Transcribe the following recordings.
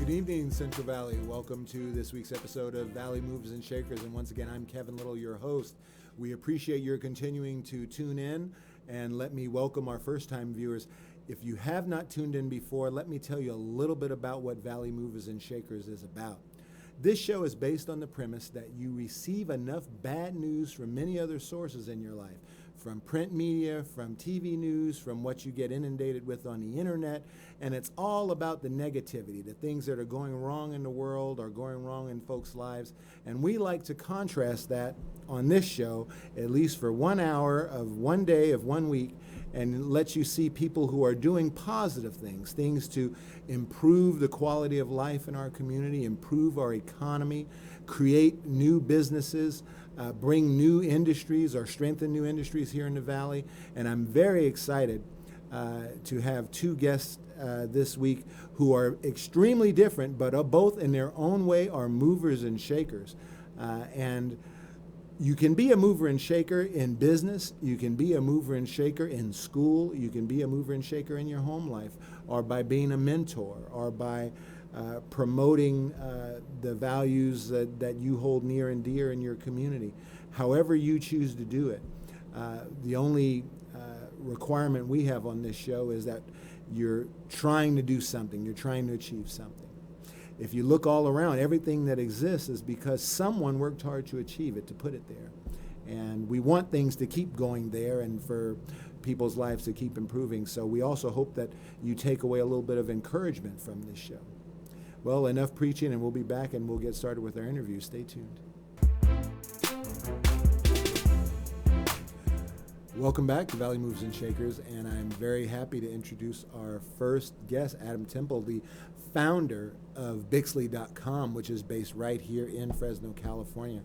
Good evening, Central Valley. Welcome to this week's episode of Valley Movers and Shakers. And once again, I'm Kevin Little, your host. We appreciate your continuing to tune in, and let me welcome our first-time viewers. If you have not tuned in before, let me tell you a little bit about what Valley Movers and Shakers is about. This show is based on the premise that you receive enough bad news from many other sources in your life, from print media, from TV news, from what you get inundated with on the internet, and it's all about the negativity, the things that are going wrong in the world or going wrong in folks' lives. And we like to contrast that on this show, at least for 1 hour of one day of 1 week, and let you see people who are doing positive things, things to improve the quality of life in our community, improve our economy, create new businesses, bring new industries or strengthen new industries here in the Valley. And I'm very excited to have two guests this week who are extremely different, but both in their own way are movers and shakers. And you can be a mover and shaker in business, you can be a mover and shaker in school, you can be a mover and shaker in your home life, or by being a mentor, or by promoting the values that you hold near and dear in your community. However you choose to do it. The only requirement we have on this show is that you're trying to do something, you're trying to achieve something. If you look all around, everything that exists is because someone worked hard to achieve it, to put it there. And we want things to keep going there and for people's lives to keep improving. So we also hope that you take away a little bit of encouragement from this show. Well, enough preaching, and we'll be back and we'll get started with our interview. Stay tuned. Welcome back to Valley Movers and Shakers, and I'm very happy to introduce our first guest, Adam Temple, the founder of Bixley.com, which is based right here in Fresno, California.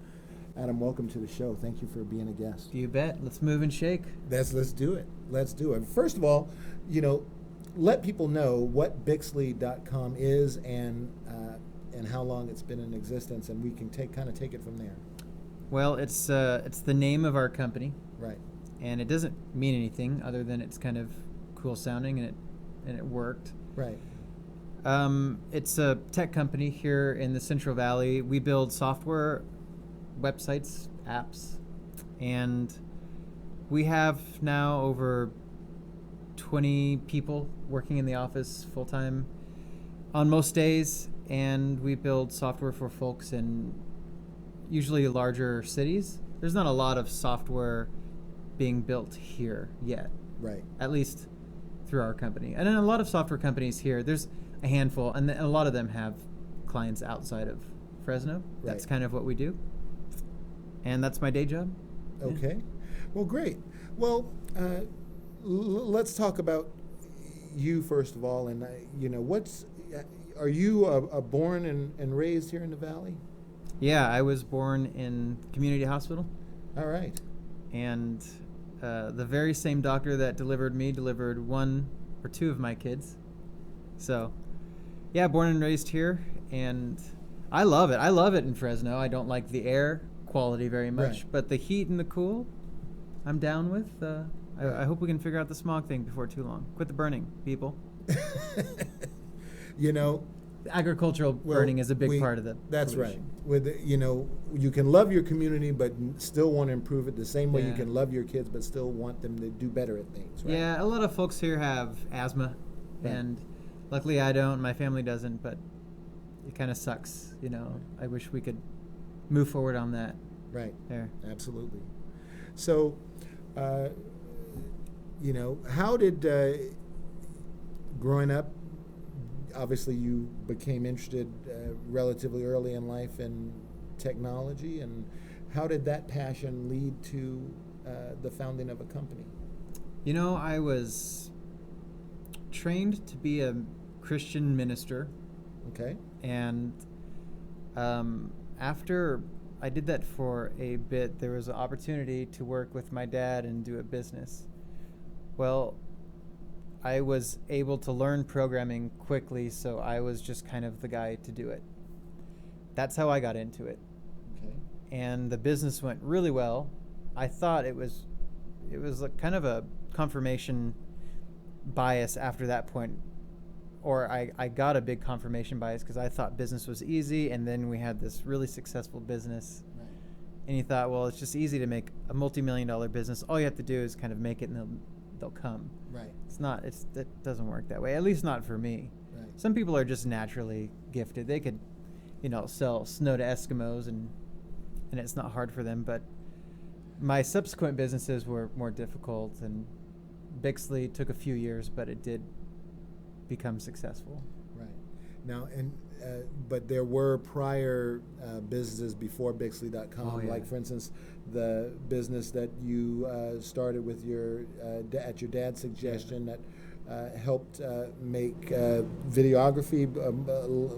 Adam, welcome to the show. Thank you for being a guest. You bet. Let's move and shake. Let's do it. Let's do it. First of all, let people know what Bixley.com is and how long it's been in existence, and we can take it from there. Well, it's the name of our company. Right. And it doesn't mean anything other than it's kind of cool sounding, and it worked. Right. It's a tech company here in the Central Valley. We build software, websites, apps, and we have now over 20 people working in the office full-time on most days, and we build software for folks in usually larger cities. There's not a lot of software being built here yet. Right. At least through our company. And in a lot of software companies here, there's a handful, and a lot of them have clients outside of Fresno. Right. That's kind of what we do. And that's my day job. Okay. Yeah. Well, great. Well, let's talk about you first of all. And, are you born and raised here in the Valley? Yeah, I was born in community hospital. All right. And the very same doctor that delivered me delivered one or two of my kids. So, yeah, born and raised here, and I love it. I love it in Fresno. I don't like the air quality very much, right. But the heat and the cool, I'm down with. I hope we can figure out the smog thing before too long. Quit the burning, people. Agricultural burning is a big part of the That's pollution. Right. You can love your community but still want to improve it the same way you can love your kids but still want them to do better at things, right? Yeah, a lot of folks here have asthma, and luckily I don't, my family doesn't, but it kind of sucks, I wish we could move forward on that. Right. There. Absolutely. So, how did growing up, obviously you became interested relatively early in life in technology, and how did that passion lead to the founding of a company? I was trained to be a Christian minister. Okay. And after I did that for a bit, there was an opportunity to work with my dad and do a business. Well, I was able to learn programming quickly, so I was just kind of the guy to do it. That's how I got into it. Okay. And the business went really well. I thought it was like kind of a confirmation bias after that point. or I got a big confirmation bias because I thought business was easy, and then we had this really successful business. Right. And you thought, well, it's just easy to make a multi-million-dollar business. All you have to do is kind of make it, and they'll come. Right. It's not. It doesn't work that way. At least not for me. Right. Some people are just naturally gifted. They could, sell snow to Eskimos, and it's not hard for them. But my subsequent businesses were more difficult, and Bixley took a few years, but it did become successful. Right. Now, but there were prior businesses before Bixley.com, Oh, yeah. like, for instance, the business that you started with at your dad's suggestion that helped make videography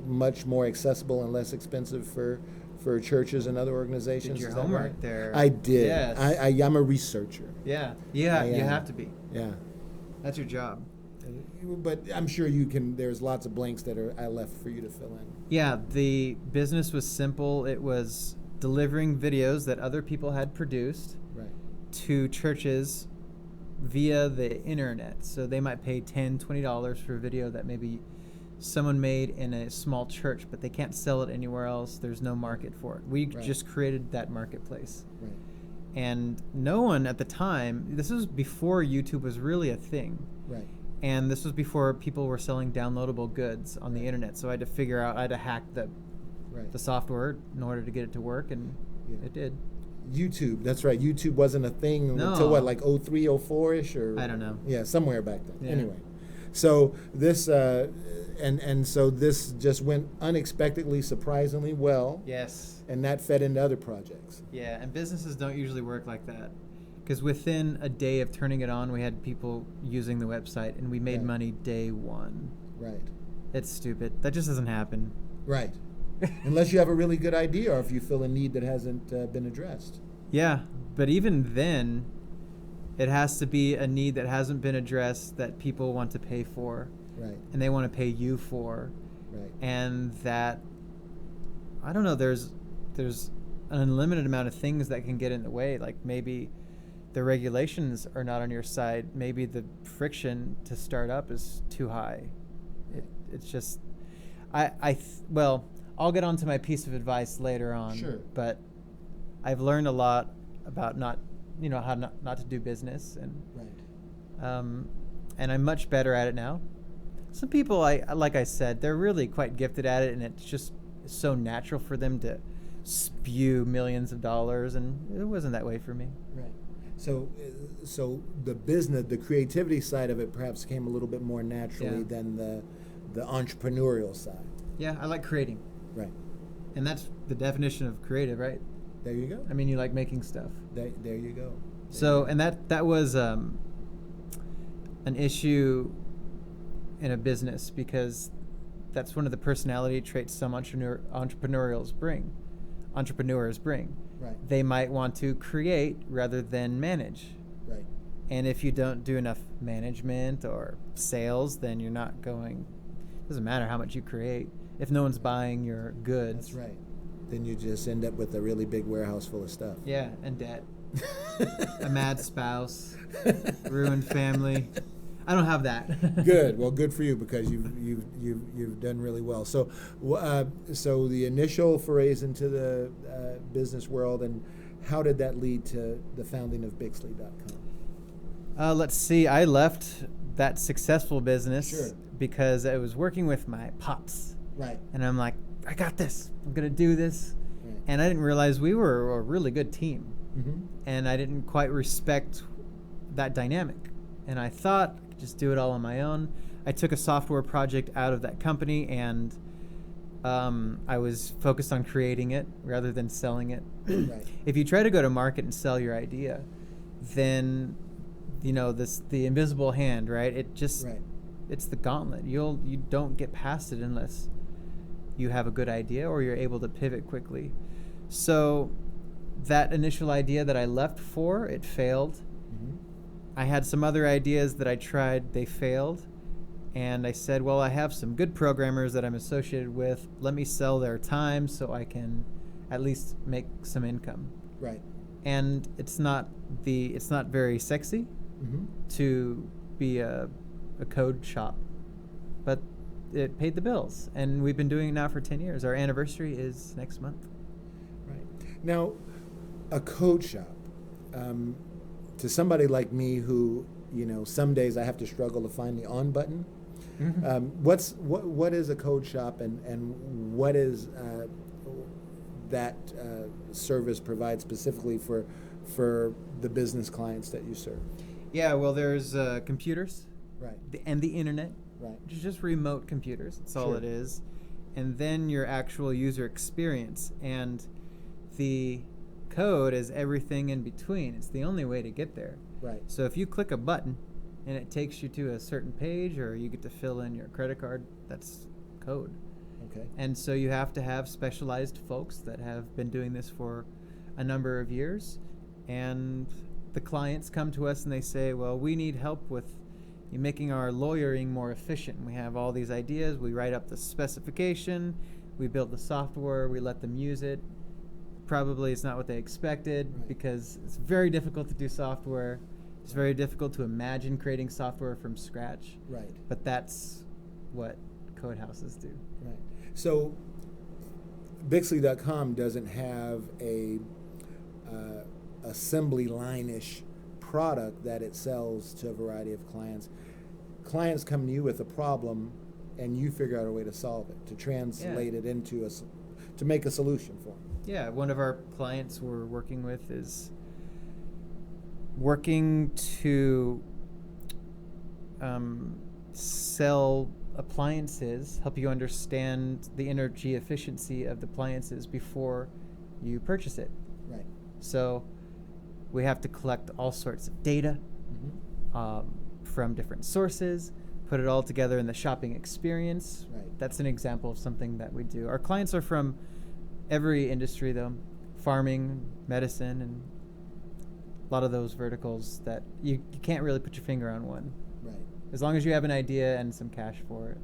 much more accessible and less expensive for churches and other organizations. Did your Is that homework right? there? I did. Yes. I'm a researcher. Yeah. You have to be. Yeah. That's your job. But I'm sure you can. There's lots of blanks that I left for you to fill in. Yeah, the business was simple. It was delivering videos that other people had produced Right. to churches via the internet. So they might pay $10, $20 for a video that maybe someone made in a small church, but they can't sell it anywhere else. There's no market for it. We Right. just created that marketplace. Right. And no one at the time, this was before YouTube was really a thing. Right. And this was before people were selling downloadable goods on the internet. So I had to hack the Right. software in order to get it to work, and Yeah. it did. YouTube. That's right. YouTube wasn't a thing No. until what, like 03, 04-ish, or I don't know. Yeah, somewhere back then. Yeah. Anyway, so this and so this just went unexpectedly, surprisingly well, Yes. and that fed into other projects. Yeah, and businesses don't usually work like that. Because within a day of turning it on, we had people using the website, and we made Right. money day one. Right. It's stupid. That just doesn't happen. Right. Unless you have a really good idea, or if you feel a need that hasn't been addressed. Yeah, but even then, it has to be a need that hasn't been addressed that people want to pay for, Right. and they want to pay you for, Right. and that, I don't know, there's an unlimited amount of things that can get in the way. Like maybe the regulations are not on your side. Maybe the friction to start up is too high. It's just, well, I'll get onto my piece of advice later on. Sure. But I've learned a lot about how not to do business, and Right. and I'm much better at it now. Some people, like I said, they're really quite gifted at it, and it's just so natural for them to spew millions of dollars, and it wasn't that way for me. Right. So the business, the creativity side of it perhaps came a little bit more naturally Yeah. than the entrepreneurial side. Yeah, I like creating, Right. and that's the definition of creative, right? There you go. I mean, you like making stuff. There you go. So, and that was an issue in a business, because that's one of the personality traits some entrepreneurs bring. Right. They might want to create rather than manage. Right. And if you don't do enough management or sales, then you're not going. Doesn't matter how much you create if no one's buying your goods. That's right. Then you just end up with a really big warehouse full of stuff. Yeah, and debt. A mad spouse, ruined family. I don't have that. Good. Well, good for you, because you've done really well. So, so the initial forays into the business world, and how did that lead to the founding of Bixley.com? Let's see. I left that successful business Sure. because I was working with my pops, Right. and I'm like, I got this. I'm gonna do this. Right. And I didn't realize we were a really good team, Mm-hmm. and I didn't quite respect that dynamic. And I thought I could just do it all on my own. I took a software project out of that company, and I was focused on creating it rather than selling it. Right. If you try to go to market and sell your idea, then the invisible hand, right? It just Right. it's the gauntlet. You don't get past it unless you have a good idea or you're able to pivot quickly. So that initial idea that I left for, it failed. Mm-hmm. I had some other ideas that I tried, they failed. And I said, well, I have some good programmers that I'm associated with. Let me sell their time so I can at least make some income. Right. And it's not very sexy Mm-hmm. to be a code shop, but it paid the bills, and we've been doing it now for 10 years. Our anniversary is next month. Right. Now, a code shop, to somebody like me who, some days I have to struggle to find the on button. Mm-hmm. What is a code shop, and what is that service provide specifically for the business clients that you serve? Yeah, well, there's computers, Right. And the internet. Right. Which is just remote computers. That's all Sure. it is. And then your actual user experience. And the code is everything in between. It's the only way to get there. Right. So if you click a button and it takes you to a certain page, or you get to fill in your credit card, that's code. Okay. And so you have to have specialized folks that have been doing this for a number of years. And the clients come to us and they say, well, we need help with making our lawyering more efficient. We have all these ideas. We write up the specification. We build the software. We let them use it. Probably it's not what they expected, Right. because it's very difficult to do software. It's very difficult to imagine creating software from scratch. Right. But that's what code houses do. Right. So Bixley.com doesn't have a assembly line-ish product that it sells to a variety of clients. Clients come to you with a problem, and you figure out a way to solve it, to translate it into to make a solution for them. Yeah, one of our clients we're working with is working to sell appliances, help you understand the energy efficiency of the appliances before you purchase it. Right. So we have to collect all sorts of data from different sources, put it all together in the shopping experience. Right. That's an example of something that we do. Our clients are from every industry, though: farming, medicine, and a lot of those verticals that you can't really put your finger on one. Right. As long as you have an idea and some cash for it.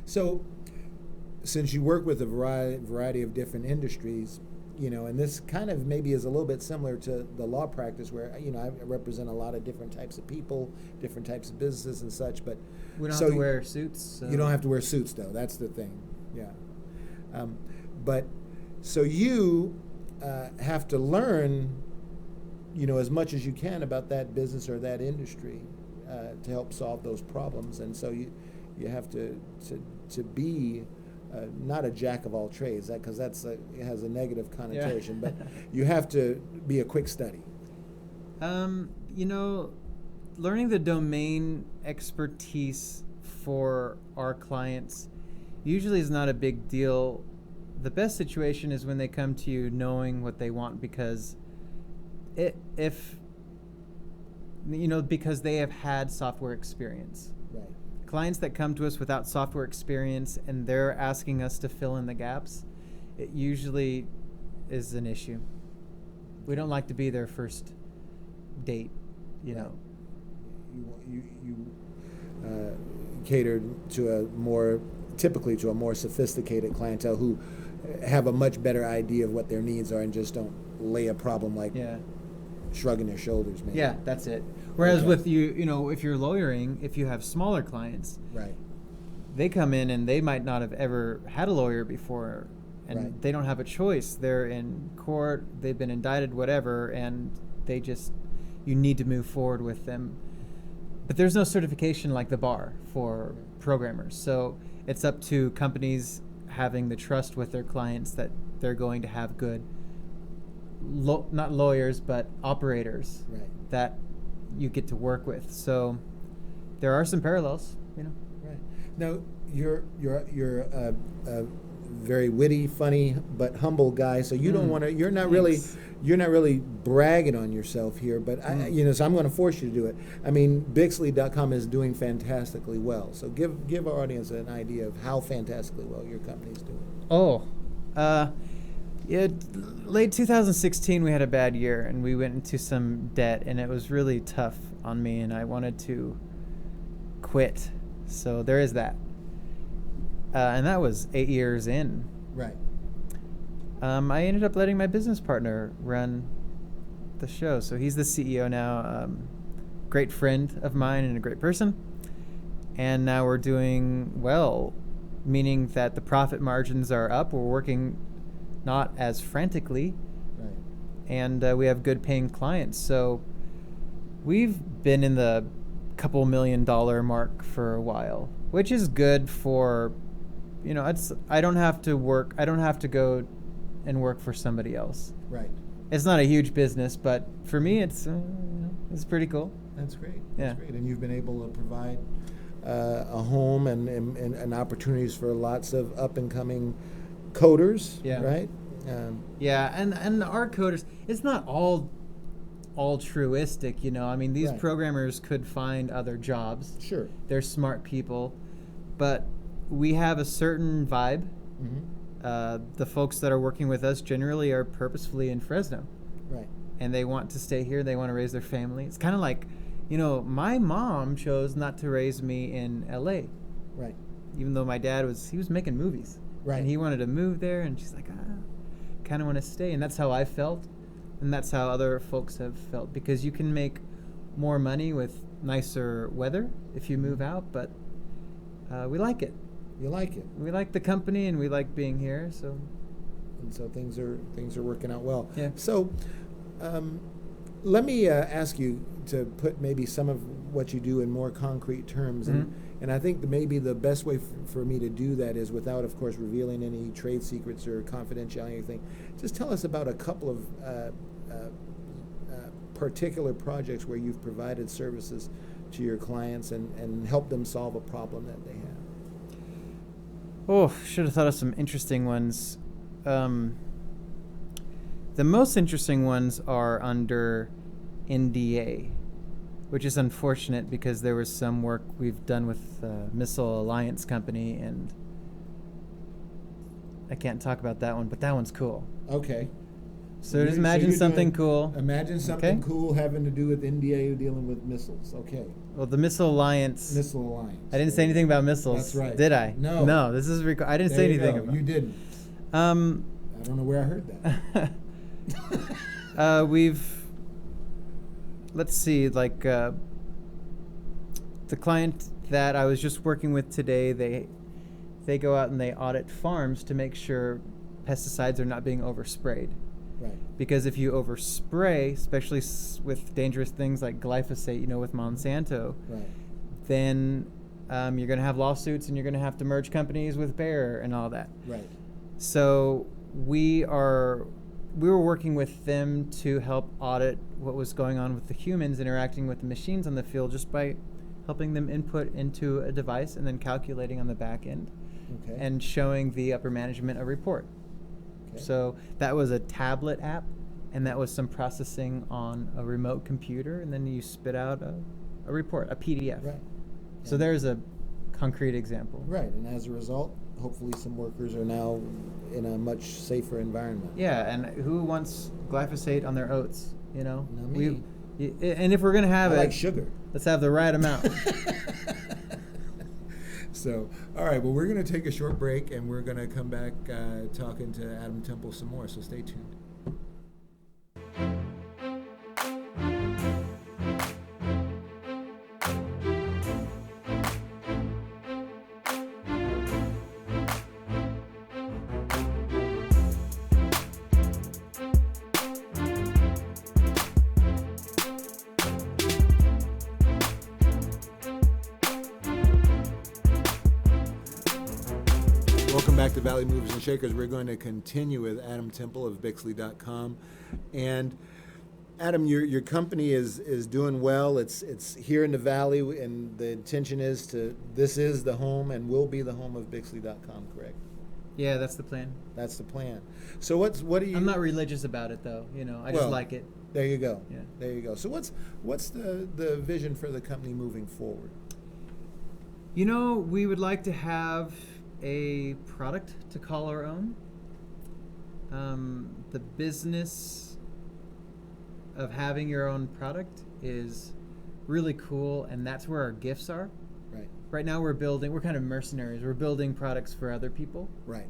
So, since you work with a variety of different industries, and this kind of maybe is a little bit similar to the law practice, where I represent a lot of different types of people, different types of businesses and such. But we don't have to wear suits. So. You don't have to wear suits, though. That's the thing. Yeah. But so you have to learn, as much as you can about that business or that industry to help solve those problems, and so you have to be not a jack of all trades, because it has a negative connotation, but you have to be a quick study. Learning the domain expertise for our clients usually is not a big deal. The best situation is when they come to you knowing what they want, because because they have had software experience. Right. Clients that come to us without software experience and they're asking us to fill in the gaps, it usually is an issue. We don't like to be their first date, You cater to typically to a more sophisticated clientele who have a much better idea of what their needs are and just don't lay a problem like shrugging their shoulders, maybe. Yeah, that's it. Whereas with you, if you're lawyering, if you have smaller clients, right, they come in and they might not have ever had a lawyer before, and they don't have a choice. They're in court, they've been indicted, whatever, and you need to move forward with them. But there's no certification like the bar for programmers. So it's up to companies having the trust with their clients that they're going to have good, not lawyers, but operators that you get to work with. So there are some parallels, Right. Now, you're a very witty, funny, but humble guy. So you don't want to. You're not really bragging on yourself here. But so I'm going to force you to do it. I mean, Bixley.com is doing fantastically well. So give our audience an idea of how fantastically well your company's doing. Late 2016, we had a bad year, and we went into some debt, and it was really tough on me, and I wanted to quit. So there is that. And that was 8 years in. Right. I ended up letting my business partner run the show. So he's the CEO now, great friend of mine and a great person. and now we're doing well, meaning that the profit margins are up. We're working not as frantically, Right. and we have good paying clients. So we've been in the couple $1 million mark for a while, which is good for, I don't have to go and work for somebody else. Right. It's not a huge business, but for me, it's pretty cool. That's great. Yeah. That's great. And you've been able to provide a home and opportunities for lots of up and coming coders. Yeah. Right. Yeah, and our coders, it's not all altruistic, I mean, these Right. programmers could find other jobs. Sure. They're smart people, but we have a certain vibe. Mm-hmm. The folks that are working with us generally are purposefully in Fresno, Right. and they want to stay here. They want to raise their family. It's kind of like, my mom chose not to raise me in LA, Right. even though my dad was making movies. Right. And he wanted to move there, and she's like, kind of want to stay. And that's how I felt, and that's how other folks have felt, because you can make more money with nicer weather if you move out, but we like it. You like it. We like the company, and we like being here, so. And so things are working out well. Yeah. So, let me ask you to put maybe some of what you do in more concrete terms, and I think that maybe the best way for me to do that is without, of course, revealing any trade secrets or confidentiality or anything. Just tell us about a couple of particular projects where you've provided services to your clients and helped them solve a problem that they have. Oh, should have thought of some interesting ones. The most interesting ones are under NDA, which is unfortunate because there was some work we've done with Missile Alliance Company, and I can't talk about that one, but that one's cool. Okay. So just imagine something cool. Imagine something Okay. cool having to do with NDA dealing with missiles. Okay. Well, the Missile Alliance. Missile Alliance. I didn't say anything about missiles. That's right. Did I? No. No, this is I didn't There say you anything go. about. You didn't. I don't know where I heard that. Let's see, like the client that I was just working with today, they go out and they audit farms to make sure pesticides are not being oversprayed. Right. Because if you overspray, especially with dangerous things like glyphosate, with Monsanto, Right. then you're going to have lawsuits and you're going to have to merge companies with Bayer and all that. Right. So we were working with them to help audit what was going on with the humans interacting with the machines on the field, just by helping them input into a device and then calculating on the back end, Okay. and showing the upper management a report. Okay. So that was a tablet app, and that was some processing on a remote computer, and then you spit out a report, a PDF. Right. So there's a concrete example. Right. And as a result, hopefully some workers are now in a much safer environment. Yeah, and who wants glyphosate on their oats? Not me. And if we're gonna have I it, like sugar. let's have the right amount. So, all right. Well, we're going to take a short break, and we're going to come back talking to Adam Temple some more. So stay tuned. Welcome back to Valley Movers and Shakers. We're going to continue with Adam Temple of Bixley.com. And Adam, your company is doing well. It's here in the Valley, and the intention is this is the home and will be the home of Bixley.com, correct? Yeah, that's the plan. That's the plan. So what do you? I'm not religious about it, though. I just like it. There you go. Yeah. There you go. So what's the vision for the company moving forward? We would like to have a product to call our own. The business of having your own product is really cool, and that's where our gifts are. Right. Right now we're kind of mercenaries. We're building products for other people. Right.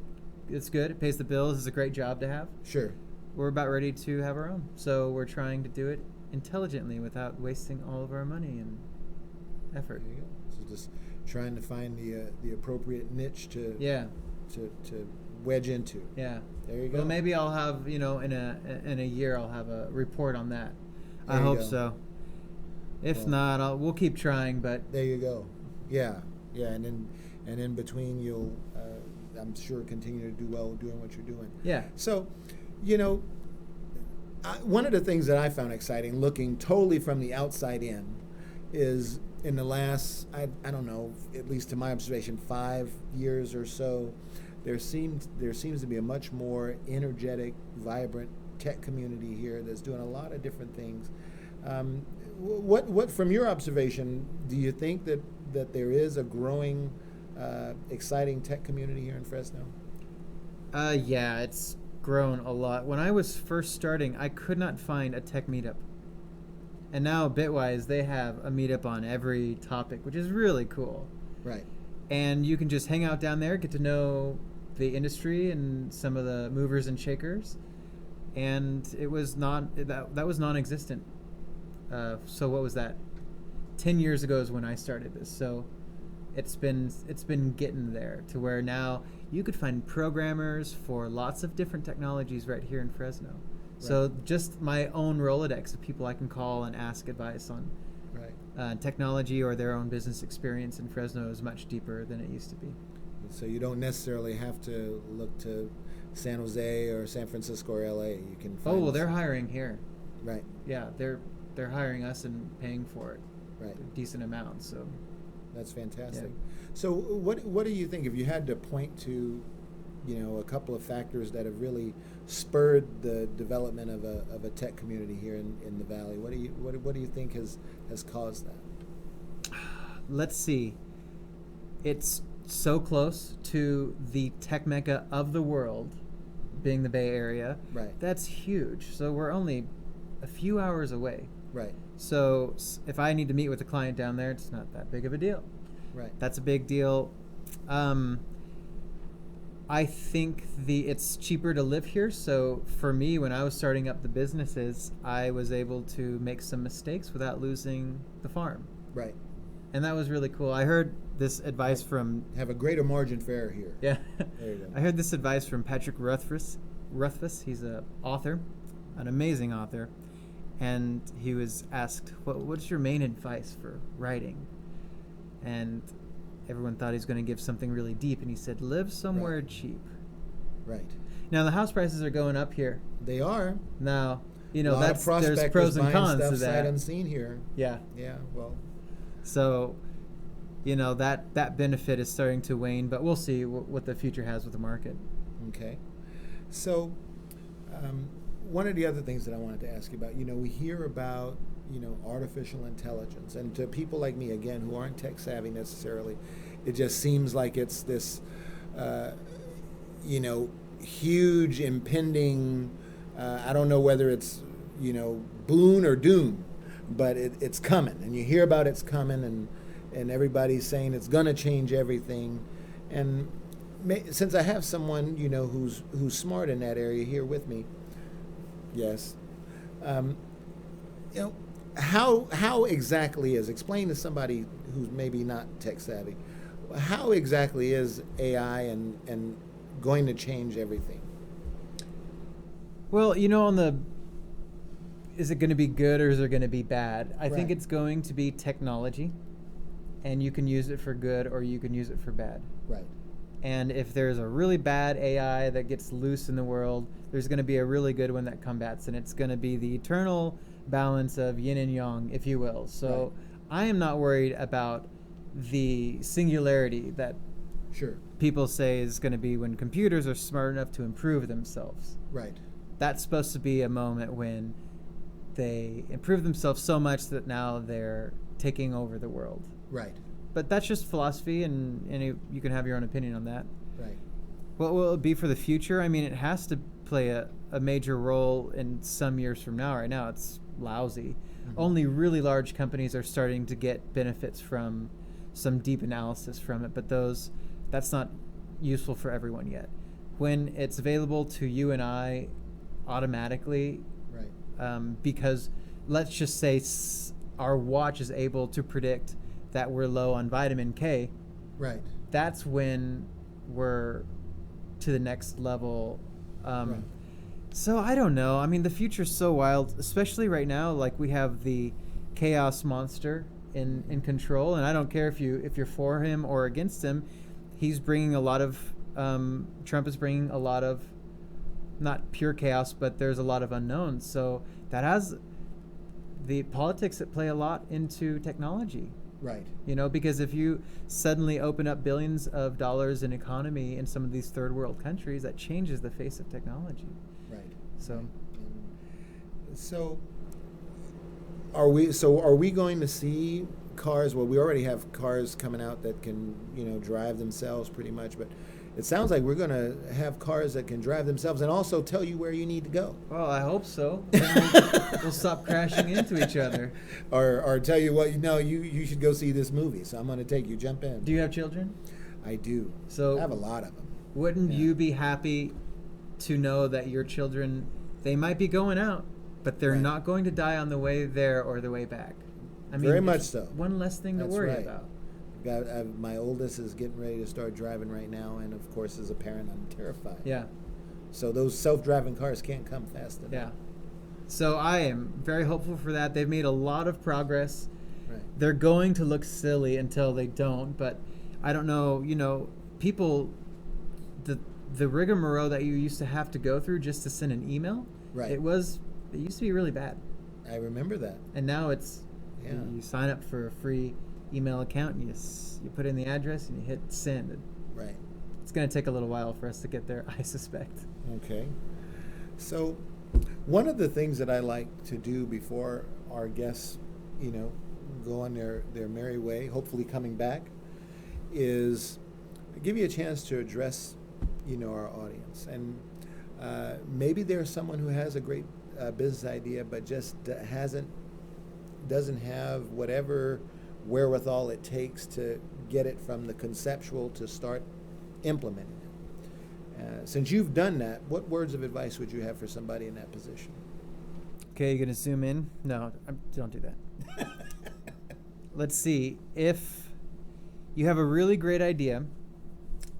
It's good. It pays the bills. It's a great job to have. Sure. We're about ready to have our own. So we're trying to do it intelligently without wasting all of our money and effort. There you go. So just trying to find the appropriate niche to wedge into. Yeah. There you go. Well, maybe I'll have, in a year I'll have a report on that. There I you hope go. so. If Well, not, we'll keep trying. But there you go. Yeah, and in between you'll, I'm sure, continue to do well doing what you're doing. yeah, So, one of the things that I found exciting, looking totally from the outside in, is in the last, I don't know, at least to my observation, 5 years or so, there seems to be a much more energetic, vibrant tech community here that's doing a lot of different things. What from your observation, do you think that there is a growing, exciting tech community here in Fresno? yeah, it's grown a lot. When I was first starting, I could not find a tech meetup. And now Bitwise, they have a meetup on every topic, which is really cool. Right. And you can just hang out down there, get to know the industry and some of the movers and shakers. And it was that was non-existent. So what was that? 10 years ago is when I started this. So it's been getting there to where now you could find programmers for lots of different technologies right here in Fresno. So just my own Rolodex of people I can call and ask advice on technology or their own business experience in Fresno is much deeper than it used to be. So you don't necessarily have to look to San Jose or San Francisco or LA. You can find. Oh well, they're hiring here. Right. Yeah, they're hiring us and paying for it. Right. A decent amount. So that's fantastic. Yeah. So what do you think, if you had to point to, a couple of factors that have really spurred the development of a tech community here in the Valley? What do you think has caused that? Let's see. It's so close to the tech mecca of the world, being the Bay Area. Right. That's huge. So we're only a few hours away. Right. So if I need to meet with a client down there, it's not that big of a deal. Right. That's a big deal. I think it's cheaper to live here. So for me, when I was starting up the businesses, I was able to make some mistakes without losing the farm. Right. And that was really cool. I heard this advice from... Have a greater margin for error here. Yeah. There you go. I heard this advice from Patrick Rothfuss. He's an author, an amazing author. And he was asked, what's your main advice for writing? And everyone thought he was going to give something really deep. And he said, live somewhere cheap. Right. Now, the house prices are going up here. They are. Now, there's pros and cons to that. Sight unseen here. Yeah. Yeah, well. So, that benefit is starting to wane, but we'll see what the future has with the market. Okay. So, one of the other things that I wanted to ask you about, we hear about, artificial intelligence. And to people like me, again, who aren't tech savvy necessarily, it just seems like it's this, huge impending, I don't know whether it's, boon or doom, but it's coming. And you hear about it's coming, and everybody's saying it's going to change everything. And since I have someone, who's smart in that area here with me, yes, how exactly explain to somebody who's maybe not tech savvy, how exactly is AI and going to change everything? Well, is it going to be good or is it going to be bad? I think it's going to be technology, and you can use it for good or you can use it for bad. Right. And if there's a really bad AI that gets loose in the world, there's going to be a really good one that combats, and it's going to be the eternal balance of yin and yang, if you will. So I am not worried about the singularity that people say is going to be when computers are smart enough to improve themselves. Right. That's supposed to be a moment when they improve themselves so much that now they're taking over the world. Right. But that's just philosophy, and you can have your own opinion on that. Right. What will it be for the future? I mean, it has to play a major role in some years from now. Right now, it's lousy. Mm-hmm. Only really large companies are starting to get benefits from some deep analysis from it, but that's not useful for everyone yet. When it's available to you and I automatically, because let's just say our watch is able to predict that we're low on vitamin K, Right. That's when we're to the next level. Right. So I don't know. I mean, the future's so wild, especially right now. Like, we have the chaos monster in control, and I don't care if you're for him or against him. He's bringing a lot of Trump is bringing a lot of, not pure chaos, but there's a lot of unknowns. So that has the politics that play a lot into technology. Right. You know, because if you suddenly open up billions of dollars in economy in some of these third world countries, that changes the face of technology. Right. So, right. So are we going to see cars? Well, we already have cars coming out that can, drive themselves pretty much, but it sounds like we're going to have cars that can drive themselves and also tell you where you need to go. well, I hope so. We'll stop crashing into each other. Or tell you what, you should go see this movie, so I'm going to take you, jump in. Do you have children? I do. So I have a lot of them. Wouldn't you be happy to know that your children, they might be going out, but they're Right. not going to die on the way there or the way back? I mean, Very much it's so. One less thing That's to worry right. about. My oldest is getting ready to start driving right now, and of course, as a parent, I'm terrified. Yeah. So those self-driving cars can't come fast enough. Yeah. So I am very hopeful for that. They've made a lot of progress. Right. They're going to look silly until they don't, but I don't know, people, the rigmarole that you used to have to go through just to send an email, Right. it used to be really bad. I remember that. And now it's, Yeah. you sign up for a free email account and you put in the address and you hit send. Right. It's going to take a little while for us to get there, I suspect. Okay. So one of the things that I like to do before our guests, go on their merry way, hopefully coming back, is give you a chance to address, our audience. And maybe there's someone who has a great business idea, but just doesn't have whatever wherewithal it takes to get it from the conceptual to start implementing it. Since you've done that, what words of advice would you have for somebody in that position? Okay, you going to zoom in? No, don't do that. Let's see. If you have a really great idea,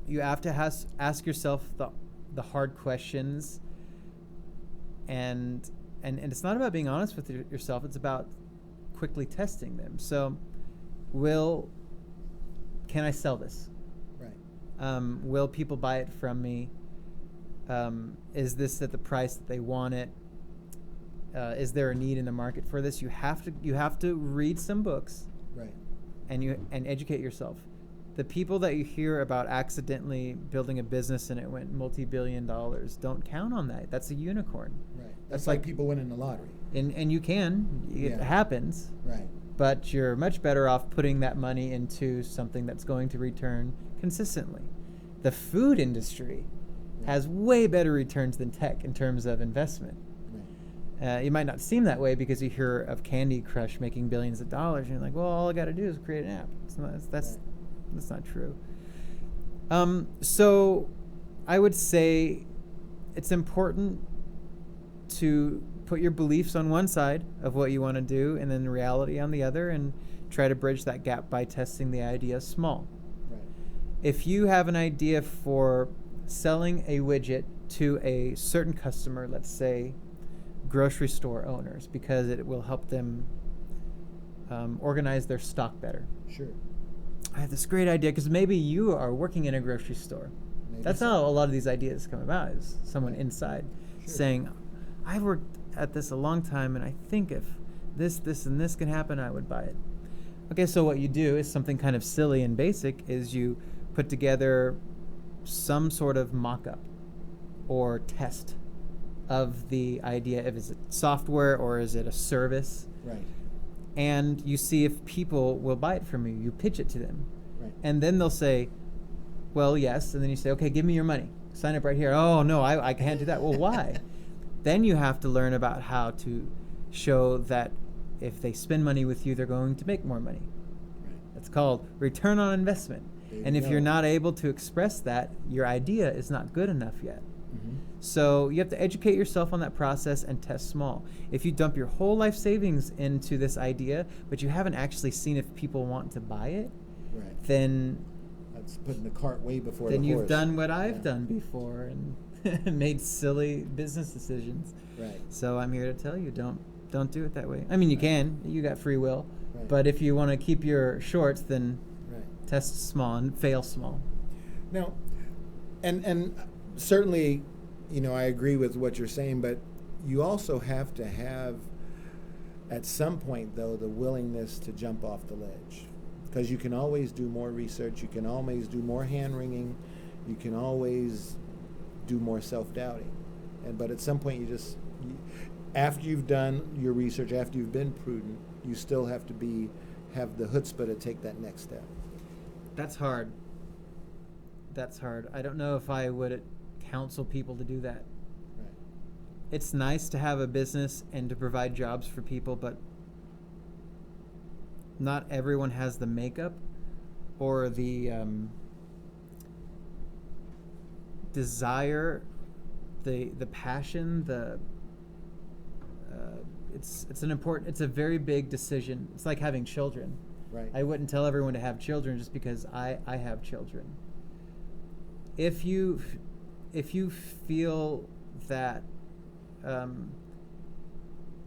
you have to ask yourself the hard questions, and it's not about being honest with yourself. It's about quickly testing them. So, can I sell this? Right. Will people buy it from me? Is this at the price that they want it? Is there a need in the market for this? You have to read some books, Right. and educate yourself. The people that you hear about accidentally building a business and it went multi-billion dollars, don't count on that. That's a unicorn. Right. That's like people winning the lottery. And you can. It Yeah. happens. Right. But you're much better off putting that money into something that's going to return consistently. The food industry has way better returns than tech in terms of investment. Right. It might not seem that way because you hear of Candy Crush making billions of dollars, and you're like, well, all I got to do is create an app. That's not true. So I would say it's important to put your beliefs on one side of what you want to do and then reality on the other, and try to bridge that gap by testing the idea small. Right. If you have an idea for selling a widget to a certain customer, let's say grocery store owners, because it will help them organize their stock better. Sure. I have this great idea, because maybe you are working in a grocery store. Maybe That's so. how a lot of these ideas come about, is someone inside Sure. saying, I've worked at this a long time, and I think if this, and this can happen, I would buy it. Okay, so what you do is something kind of silly and basic, is you put together some sort of mock-up or test of the idea, if it's software or is it a service, Right. and you see if people will buy it from you. You pitch it to them. Right. And then they'll say, well, yes. And then you say, okay, give me your money. Sign up right here. Oh, no, I can't do that. Well, why? Then you have to learn about how to show that if they spend money with you, they're going to make more money. Right. That's called return on investment. There And you if you're go. not able to express that, your idea is not good enough yet. Mm-hmm. So you have to educate yourself on that process and test small. If you dump your whole life savings into this idea, but you haven't actually seen if people want to buy it, Right. then It's putting the cart way before then the you've horse. done what I've done before and made silly business decisions. Right. So I'm here to tell you, don't do it that way. I mean, you can. You got free will. Right. But if you want to keep your shorts, then Right. test small and fail small. Now, and certainly, I agree with what you're saying, but you also have to have, at some point, though, the willingness to jump off the ledge. Because you can always do more research, you can always do more hand-wringing, you can always do more self-doubting. But at some point, after you've done your research, after you've been prudent, you still have to have the chutzpah to take that next step. That's hard. I don't know if I would counsel people to do that. Right. It's nice to have a business and to provide jobs for people, but not everyone has the makeup or the desire, the passion, it's a very big decision. It's like having children. Right. I wouldn't tell everyone to have children just because I have children. If you feel that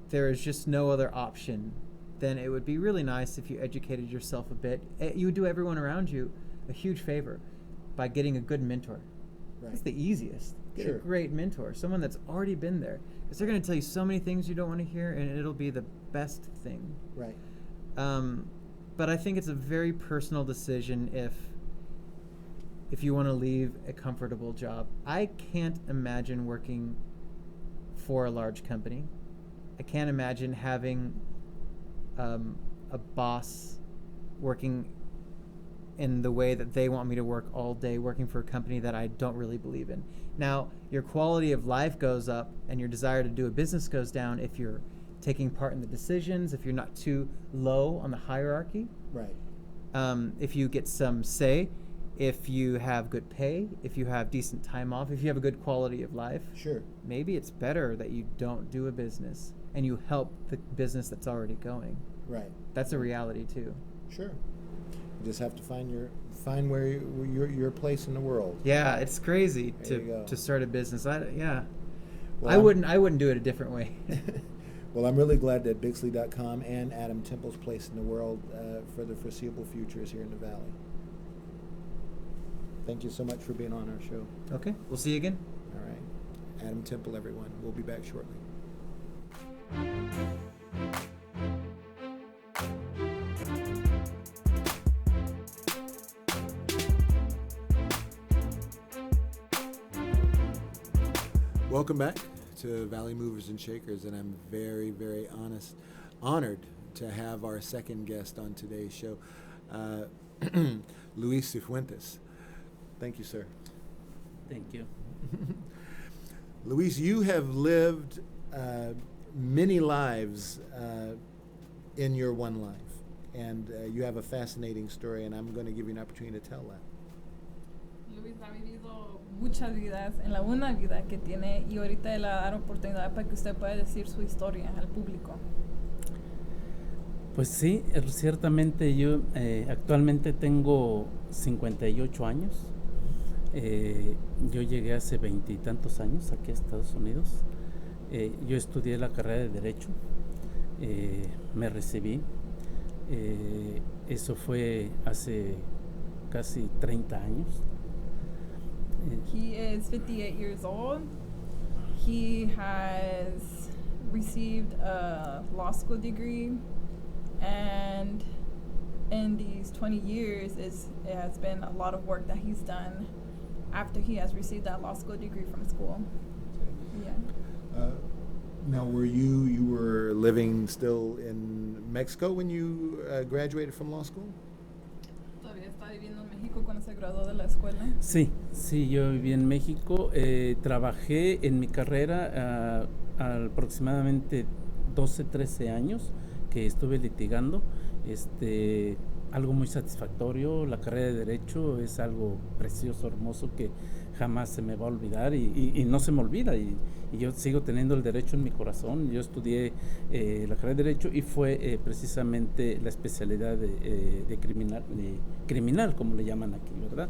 there is just no other option, then it would be really nice if you educated yourself a bit. You would do everyone around you a huge favor by getting a good mentor. Right. That's the easiest. Get Sure. a great mentor, someone that's already been there, because they're going to tell you so many things you don't want to hear, and it'll be the best thing. Right. But I think it's a very personal decision if you want to leave a comfortable job. I can't imagine working for a large company. I can't imagine having a boss working in the way that they want me to work all day, working for a company that I don't really believe in. Now, your quality of life goes up and your desire to do a business goes down if you're taking part in the decisions, if you're not too low on the hierarchy. Right. If you get some say, if you have good pay, if you have decent time off, if you have a good quality of life. Sure. Maybe it's better that you don't do a business and you help the business that's already going. Right. That's a reality too. Sure. You just have to find where your place in the world. Yeah, it's crazy There you go. to start a business. Well, I wouldn't do it a different way. Well, I'm really glad that Bixley.com and Adam Temple's place in the world for the foreseeable future is here in the Valley. Thank you so much for being on our show. Okay, we'll see you again. All right. Adam Temple, everyone. We'll be back shortly. Welcome back to Valley Movers and Shakers, and I'm very, very honored to have our second guest on today's show, Luis Sifuentes. Thank you, sir. Thank you. Luis, you have lived many lives in your one life, and you have a fascinating story, and I'm going to give you an opportunity to tell that. Luis ha vivido muchas vidas en la una vida que tiene y ahorita le va a dar oportunidad para que usted pueda decir su historia al público. Pues sí, ciertamente yo actualmente tengo 58 años. Yo llegué hace 20 y tantos años aquí a Estados Unidos. Yo estudié la carrera de Derecho, me recibí. Eso fue hace casi 30 años. He is 58 years old. He has received a law school degree, and in these 20 years it has been a lot of work that he's done after he has received that law school degree from school. Yeah. Now, you were living still in Mexico when you graduated from law school? ¿Todavía está viviendo en México cuando se graduó de la escuela? Sí, yo viví en México. Trabajé en mi carrera aproximadamente 12, 13 años que estuve litigando. Algo muy satisfactorio. La carrera de Derecho es algo precioso, hermoso, que jamás se me va a olvidar y no se me olvida y yo sigo teniendo el derecho en mi corazón. Yo estudié la carrera de Derecho y fue precisamente la especialidad de criminal, como le llaman aquí, ¿verdad?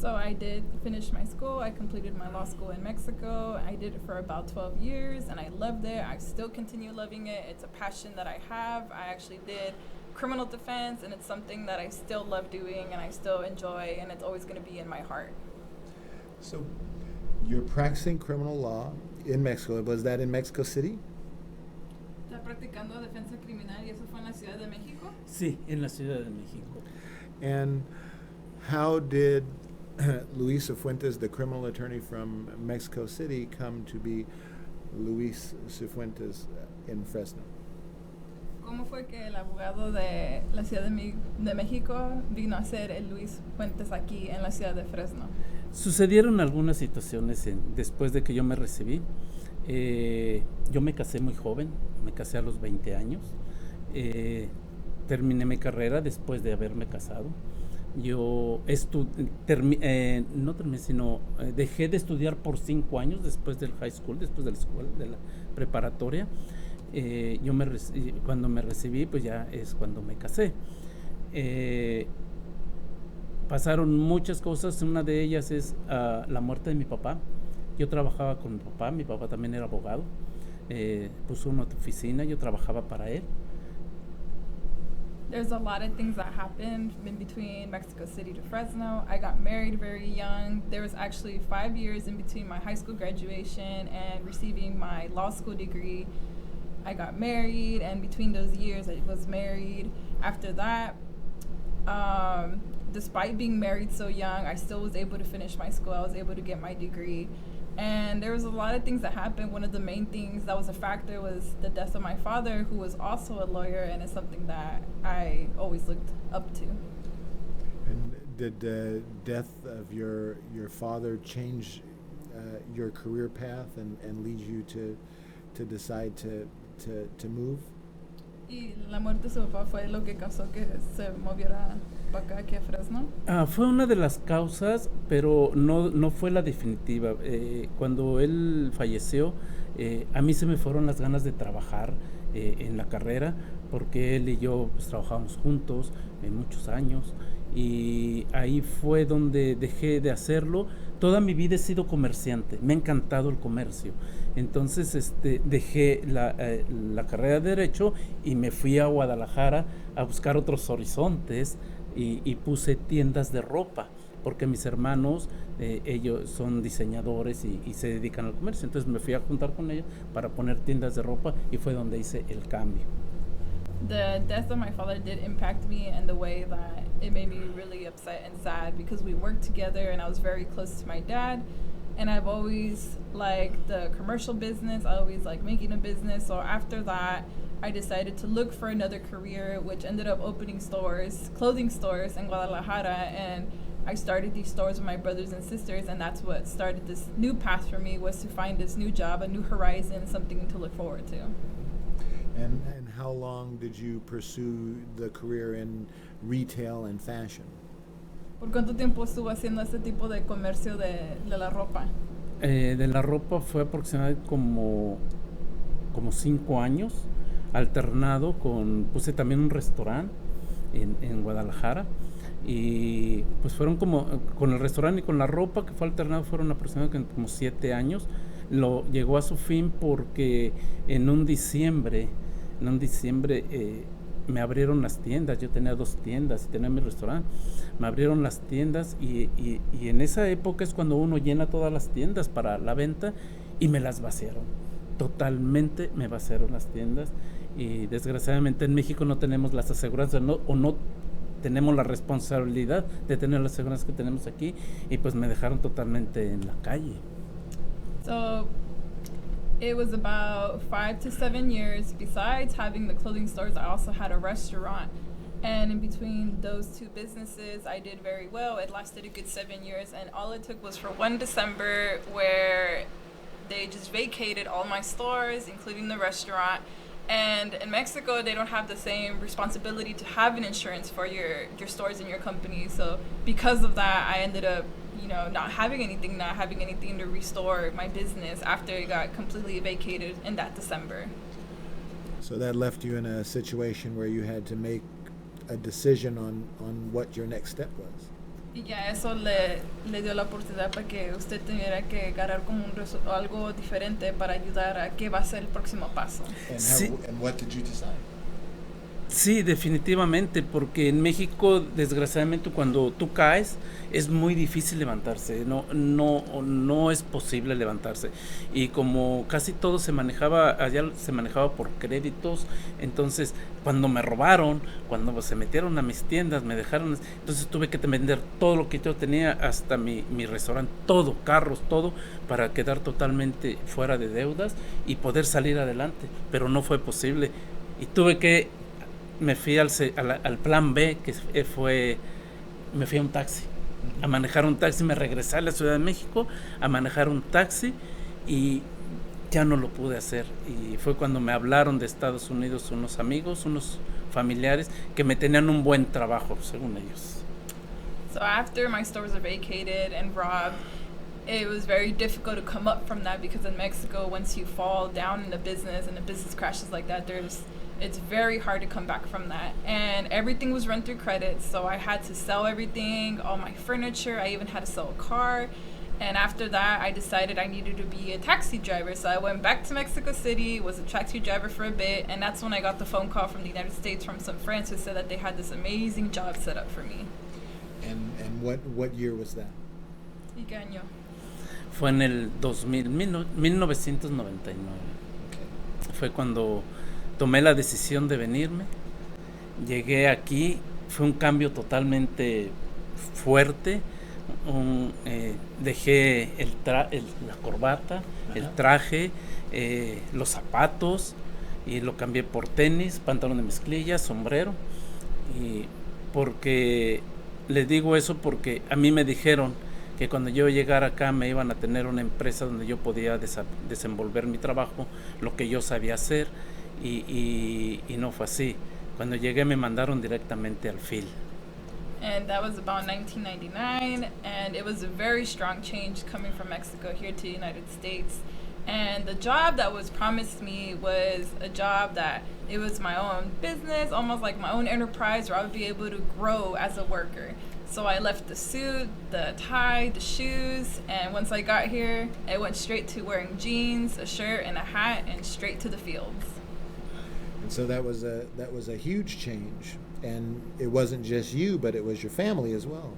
So I did finish my school. I completed my law school in Mexico. I did it for about 12 years and I loved it. I still continue loving it. It's a passion that I have. I actually did criminal defense and it's something that I still love doing and I still enjoy and it's always going to be in my heart. So you're practicing criminal law in Mexico. Was that in Mexico City? ¿Está practicando defensa criminal y eso fue en la Ciudad de México? Sí, en la Ciudad de México. And how did Luis Sifuentes, the criminal attorney from Mexico City, come to be Luis Sifuentes in Fresno? ¿Cómo fue que el abogado de la Ciudad de México vino a ser el Luis Fuentes aquí en la ciudad de Fresno? Sucedieron algunas situaciones después de que yo me recibí. Yo me casé muy joven, me casé a los 20 años. Terminé mi carrera después de haberme casado. Yo dejé de estudiar por 5 años después del high school, después de la escuela, de la preparatoria. Cuando me recibí, pues ya es cuando me casé. Pasaron muchas cosas, una de ellas es la muerte de mi papá. Yo trabajaba con mi papá también era abogado, puso una oficina, yo trabajaba para él. There's a lot of things that happened in between Mexico City to Fresno. I got married very young. There was actually 5 years in between my high school graduation and receiving my law school degree. I got married, and between those years, I was married. After that, despite being married so young, I still was able to finish my school. I was able to get my degree. And there was a lot of things that happened. One of the main things that was a factor was the death of my father, who was also a lawyer, and it's something that I always looked up to. And did the death of your father change your career path and lead you to decide to move? Y la muerte de su papá fue lo que causó que se moviera para acá, aquí a Fresno. Fue una de las causas, pero no fue la definitiva. Cuando él falleció, a mí se me fueron las ganas de trabajar en la carrera, porque él y yo pues, trabajamos juntos muchos años, y ahí fue donde dejé de hacerlo. Toda mi vida he sido comerciante, me ha encantado el comercio. Entonces dejé la carrera de Derecho y me fui a Guadalajara a buscar otros horizontes y puse tiendas de ropa, porque mis hermanos, ellos son diseñadores y se dedican al comercio. Entonces me fui a juntar con ellos para poner tiendas de ropa y fue donde hice el cambio. The death of my father did impact me in the way that it made me really upset and sad, because we worked together and I was very close to my dad, and I've always liked the commercial business. I always liked making a business. So after that, I decided to look for another career, which ended up opening stores, clothing stores in Guadalajara, and I started these stores with my brothers and sisters, and that's what started this new path for me, was to find this new job, a new horizon, something to look forward to. And how long did you pursue the career in retail and fashion? ¿Por cuánto tiempo estuvo haciendo este tipo de comercio de la ropa? De la ropa fue aproximadamente como 5 años, alternado puse también un restaurante en Guadalajara, y pues fueron con el restaurante y con la ropa que fue alternado, fueron aproximadamente como 7 años. Llegó a su fin porque en un diciembre me abrieron las tiendas. Yo tenía 2 tiendas y tenía mi restaurante. Me abrieron las tiendas y en esa época es cuando uno llena todas las tiendas para la venta, y me las vaciaron. Totalmente me vaciaron las tiendas, y desgraciadamente en México no tenemos las aseguranzas, no tenemos la responsabilidad de tener las aseguranzas que tenemos aquí, y pues me dejaron totalmente en la calle. So it was about 5 to 7 years. Besides having the clothing stores, I also had a restaurant. And in between those 2 businesses, I did very well. It lasted a good 7 years. And all it took was for one December where they just vacated all my stores, including the restaurant. And in Mexico, they don't have the same responsibility to have an insurance for your stores and your company. So because of that, I ended up not having anything to restore my business after it got completely vacated in that December. So that left you in a situation where you had to make a decision on what your next step was. Y ya eso le dio la oportunidad para que usted tuviera que agarrar como algo diferente para ayudar a qué va a ser el próximo paso. And what did you decide? Sí, definitivamente, porque en México, desgraciadamente, cuando tú caes, es muy difícil levantarse, no es posible levantarse. Y como casi todo allá se manejaba por créditos, entonces cuando me robaron, cuando se metieron a mis tiendas, me dejaron, entonces tuve que vender todo lo que yo tenía, hasta mi restaurante, todo, carros, todo, para quedar totalmente fuera de deudas y poder salir adelante, pero no fue posible. Y me fui al plan B, que me fui a un taxi, a manejar un taxi. Me regresé a la Ciudad de México a manejar un taxi y ya no lo pude hacer. Y fue cuando me hablaron de Estados Unidos unos amigos, unos familiares que me tenían un buen trabajo, según ellos. So after my stores are vacated and robbed, it was very difficult to come up from that, because in Mexico, once you fall down in a business and the business crashes like that, it's very hard to come back from that. And everything was run through credit, so I had to sell everything, all my furniture. I even had to sell a car. And after that, I decided I needed to be a taxi driver. So I went back to Mexico City, was a taxi driver for a bit, and that's when I got the phone call from the United States from some friends who said that they had this amazing job set up for me. And what year was that? ¿Y qué año? Fue en el 1999. Okay. Fue cuando tomé la decisión de venirme, llegué aquí, fue un cambio totalmente fuerte. Dejé la corbata, el traje, los zapatos, y lo cambié por tenis, pantalón de mezclilla, sombrero. Y porque les digo eso porque a mí me dijeron que cuando yo llegara acá me iban a tener una empresa donde yo podía desenvolver mi trabajo, lo que yo sabía hacer. Y no fue así. Cuando llegué me mandaron directamente al FIL. And that was about 1999, and it was a very strong change coming from Mexico here to the United States. And the job that was promised me was a job that it was my own business, almost like my own enterprise, where I would be able to grow as a worker. So I left the suit, the tie, the shoes, and once I got here, I went straight to wearing jeans, a shirt, and a hat, and straight to the fields. And so that was a huge change, and it wasn't just you, but it was your family as well.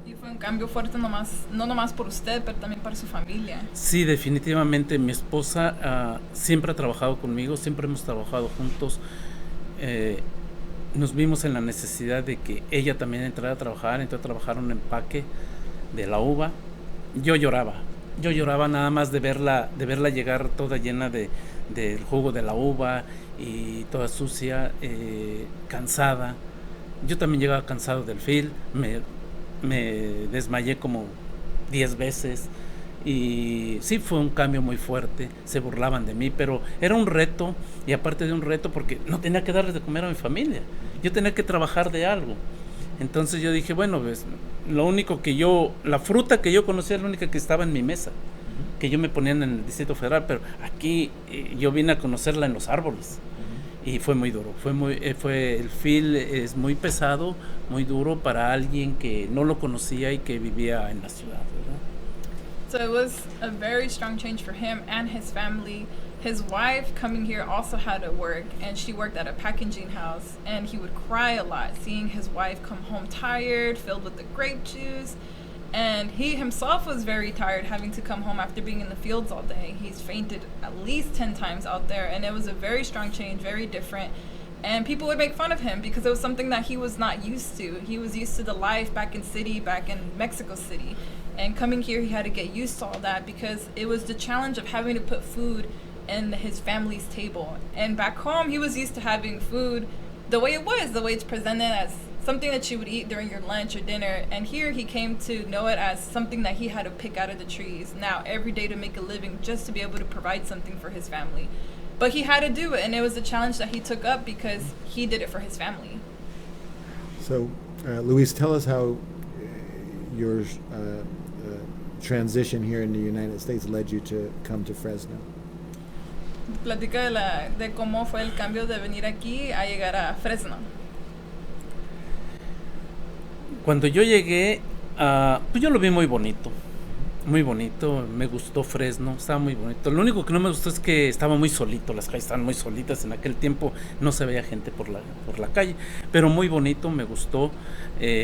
Y fue un cambio fuerte, no nomás por usted, pero también para su familia. Sí, definitivamente. Mi esposa siempre ha trabajado conmigo, siempre hemos trabajado juntos. Nos vimos en la necesidad de que ella también entrara a trabajar, entró a trabajar un empaque de la uva. Yo lloraba nada más de verla llegar toda llena del jugo de la uva y toda sucia, cansada. Yo también llegaba cansado del FIL, me desmayé como 10 veces y sí, fue un cambio muy fuerte. Se burlaban de mí, pero era un reto, y aparte de un reto porque no tenía que darles de comer a mi familia, yo tenía que trabajar de algo. Entonces yo dije, bueno, pues la fruta que yo conocía es la única que estaba en mi mesa, que yo me ponía en el Distrito Federal, pero aquí yo vine a conocerla en los árboles. Y fue muy duro, el FIL es muy pesado, muy duro para alguien que no lo conocía y que vivía en la ciudad, ¿verdad? So it was a very strong change for him and his family. His wife coming here also had to work, and she worked at a packaging house, and he would cry a lot seeing his wife come home tired, filled with the grape juice. And he himself was very tired having to come home after being in the fields all day. He's fainted at least 10 times out there, and it was a very strong change, very different. And people would make fun of him because it was something that he was not used to. He was used to the life back in Mexico City. And coming here, he had to get used to all that because it was the challenge of having to put food in his family's table. And back home, he was used to having food the way it's presented as something that you would eat during your lunch or dinner. And here he came to know it as something that he had to pick out of the trees now every day to make a living, just to be able to provide something for his family. But he had to do it, and it was a challenge that he took up because he did it for his family. So, Luis, tell us how your transition here in the United States led you to come to Fresno? Platica de cómo fue el cambio de venir aquí a llegar a Fresno. Cuando yo llegué, pues yo lo vi muy bonito, me gustó Fresno, estaba muy bonito. Lo único que no me gustó es que estaba muy solito, las calles estaban muy solitas, en aquel tiempo no se veía gente por la calle, pero muy bonito, me gustó,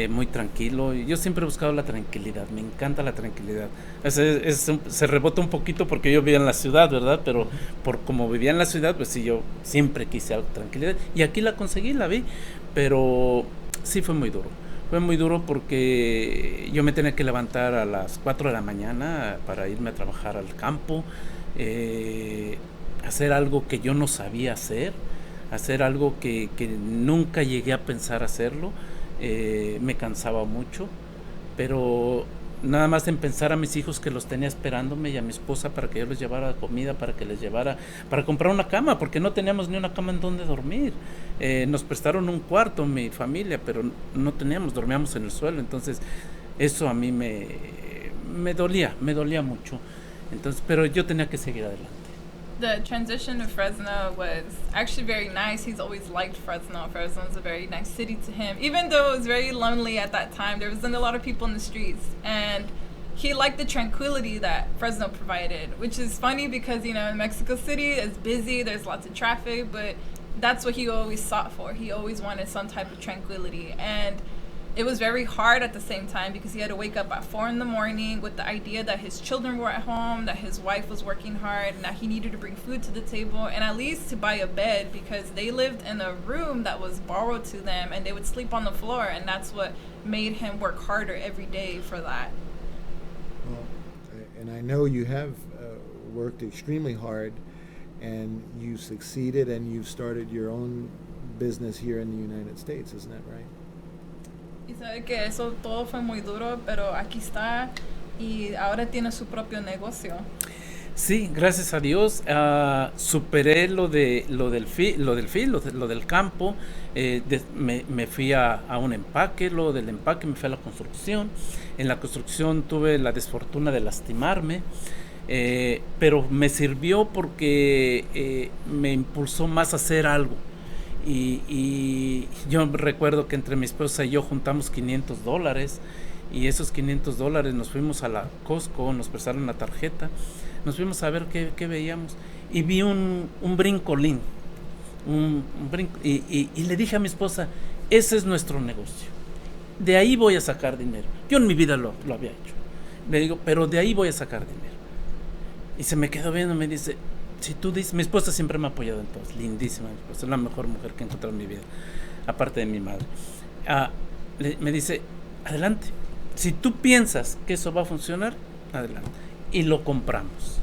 muy tranquilo. Yo siempre he buscado la tranquilidad, me encanta la tranquilidad. Se rebota un poquito porque yo vivía en la ciudad, ¿verdad? Pero por como vivía en la ciudad, pues sí, yo siempre quise algo de tranquilidad y aquí la conseguí, la vi, pero sí fue muy duro. Fue muy duro porque yo me tenía que levantar a las 4 de la mañana para irme a trabajar al campo, hacer algo que yo no sabía hacer algo que nunca llegué a pensar hacerlo. Me cansaba mucho, pero nada más en pensar a mis hijos que los tenía esperándome y a mi esposa para que yo les llevara comida, para que les llevara, para comprar una cama, porque no teníamos ni una cama en donde dormir. Nos prestaron un cuarto mi familia, pero no teníamos, dormíamos en el suelo. Entonces eso a mí me dolía mucho. Entonces, pero yo tenía que seguir adelante. The transition to Fresno was actually very nice. He's always liked Fresno. Fresno is a very nice city to him. Even though it was very lonely at that time, there wasn't a lot of people in the streets. And he liked the tranquility that Fresno provided, which is funny because, you know, in Mexico City, it's busy, there's lots of traffic, but that's what he always sought for. He always wanted some type of tranquility. And it was very hard at the same time because he had to wake up at 4 a.m. with the idea that his children were at home, that his wife was working hard, and that he needed to bring food to the table and at least to buy a bed because they lived in a room that was borrowed to them and they would sleep on the floor, and that's what made him work harder every day for that. Well, and I know you have worked extremely hard and you succeeded and you've started your own business here in the United States, isn't that right? Y sabe que eso todo fue muy duro, pero aquí está y ahora tiene su propio negocio. Sí, gracias a Dios, superé lo del campo, me fui a un empaque, lo del empaque me fui a la construcción. En la construcción tuve la desfortuna de lastimarme, pero me sirvió porque me impulsó más a hacer algo. Y yo recuerdo que entre mi esposa y yo juntamos $500 y esos $500 nos fuimos a la Costco, nos prestaron una tarjeta, nos fuimos a ver qué veíamos y vi un brincolín, y le dije a mi esposa, ese es nuestro negocio, de ahí voy a sacar dinero. Yo en mi vida lo había hecho, le digo, pero de ahí voy a sacar dinero. Y se me quedó viendo y me dice, si tú dices, mi esposa siempre me ha apoyado en todo, lindísima mi esposa, es la mejor mujer que he encontrado en mi vida, aparte de mi madre. Me dice, adelante, si tú piensas que eso va a funcionar, adelante. Y lo compramos.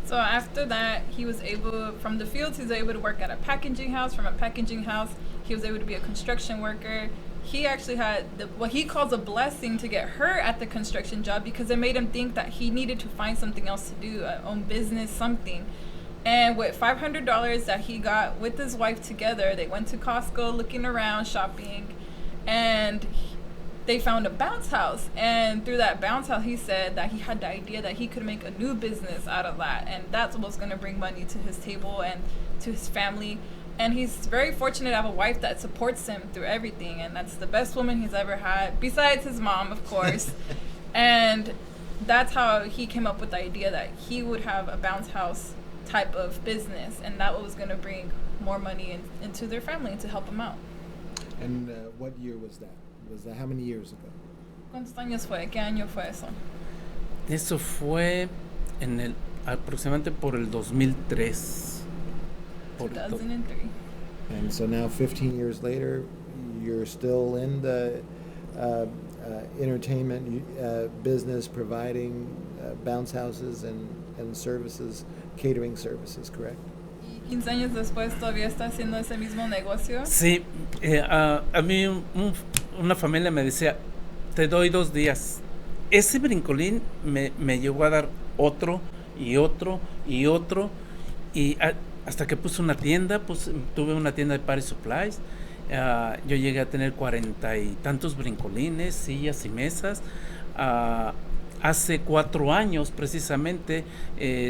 So after that, he was able, from the fields, he was able to work at a packaging house. From a packaging house, he was able to be a construction worker. He actually had what he calls a blessing to get her at the construction job because it made him think that he needed to find something else to do, own business, something. And with $500 that he got with his wife together, they went to Costco looking around, shopping, and they found a bounce house. And through that bounce house, he said that he had the idea that he could make a new business out of that. And that's what was going to bring money to his table and to his family. And he's very fortunate to have a wife that supports him through everything. And that's the best woman he's ever had, besides his mom, of course. And that's how he came up with the idea that he would have a bounce house type of business, and that was going to bring more money into their family and to help them out. And what year was that? How many years ago? ¿Cuántos años fue? ¿Qué año fue eso? Eso fue aproximadamente por el 2003. 2003. And so now 15 years later, you're still in the entertainment business, providing bounce houses and services, catering services, correct? ¿Y 15 años después todavía está haciendo ese mismo negocio? Sí, a mí una familia me decía, te doy 2 días. Ese brincolín me llegó a dar otro y otro y otro, y hasta que puse una tienda, tuve una tienda de party supplies. Yo llegué a tener 40 y tantos brincolines, sillas y mesas. hace 4 años precisamente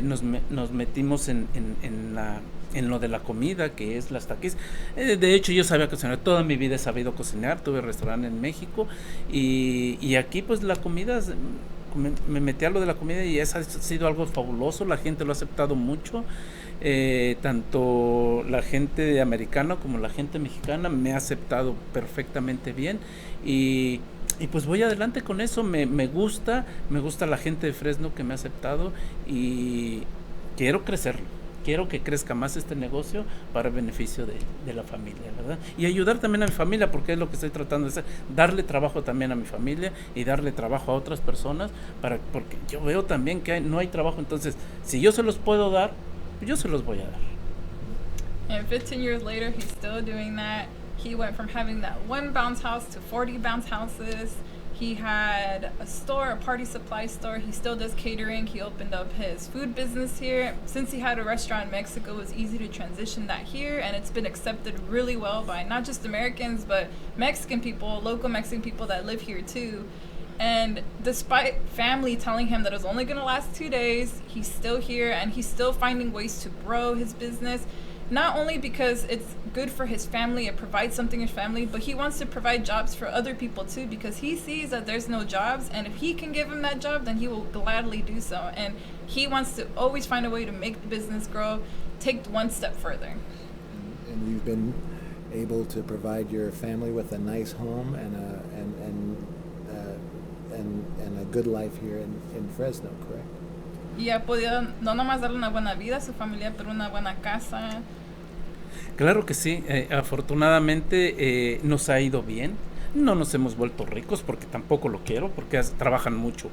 nos metimos en lo de la comida, que es las taquis. De hecho, yo sabía cocinar, toda mi vida he sabido cocinar, tuve restaurante en México y aquí pues la comida, me metí a lo de la comida y eso ha sido algo fabuloso, la gente lo ha aceptado mucho, tanto la gente americana como la gente mexicana me ha aceptado perfectamente bien y pues voy adelante con eso, me gusta la gente de Fresno que me ha aceptado y quiero crecerlo. Quiero que crezca más este negocio para el beneficio de la familia, ¿verdad? Y ayudar también a mi familia, porque es lo que estoy tratando de hacer, darle trabajo también a mi familia y darle trabajo a otras personas, porque yo veo también que no hay trabajo, entonces, si yo se los puedo dar, yo se los voy a dar. And 15 years later, he's still doing that. He went from having that one bounce house to 40 bounce houses. He had a store, a party supply store. He still does catering. He opened up his food business here. Since he had a restaurant in Mexico, it was easy to transition that here, and it's been accepted really well by not just Americans, but Mexican people, local Mexican people that live here too. And despite family telling him that it was only going to last 2 days, he's still here, and he's still finding ways to grow his business. Not only because it's good for his family, it provides something to his family, but he wants to provide jobs for other people too, because he sees that there's no jobs, and if he can give him that job, then he will gladly do so. And he wants to always find a way to make the business grow, take one step further. And you've been able to provide your family with a nice home and a good life here in Fresno, correct? Y ha podido no nomás darle una buena vida a su familia, pero una buena casa. Claro que sí, afortunadamente nos ha ido bien, no nos hemos vuelto ricos porque tampoco lo quiero, porque trabajan mucho,